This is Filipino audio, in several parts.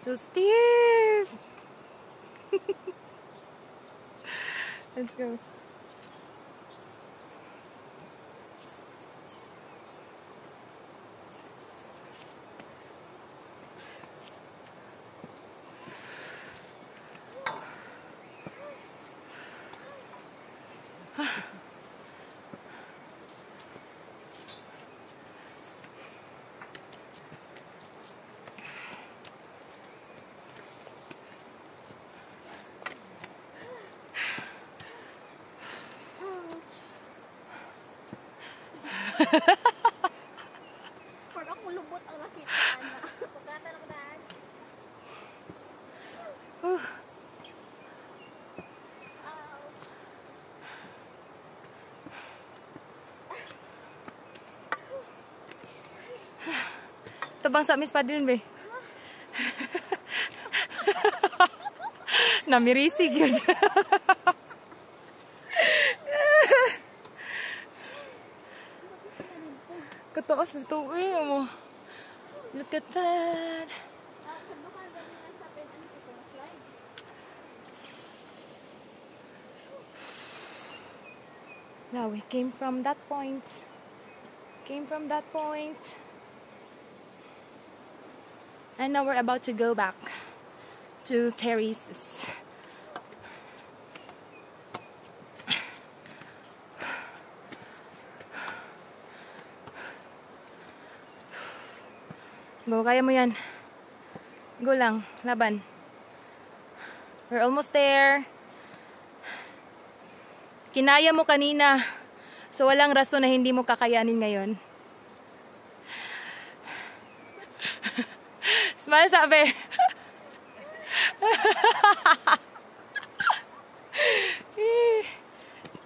So steep. Let's go. Pag akong lubot ang nakitaan na. Pagkatan ako daan. Ito bang sa Miss Padin, be? Namirisig yun. Kataas na ito mo. Look at that. Now we came from that point. And now we're about to go back to Terraces. Go, kaya mo yan. Go lang, laban. We're almost there. Kinaya mo kanina. So walang rason na hindi mo kakayanin ngayon. Smile, sabi.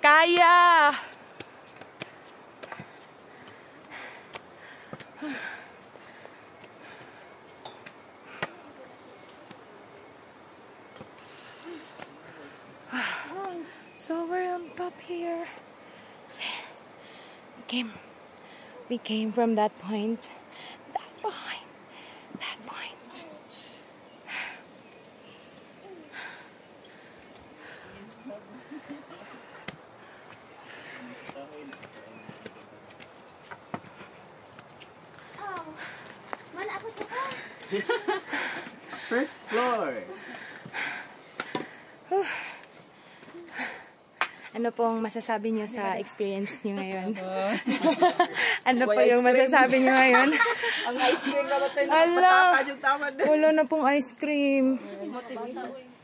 Kaya. So we're on top here. We came from that point. That point. Oh. Mana ako sa ka? First floor. Ano pong masasabi niyo sa experience niyo ngayon? Ano po yung masasabi niyo ngayon? Ang ice cream na ba tayo? Wala na pong ice cream. Motivation.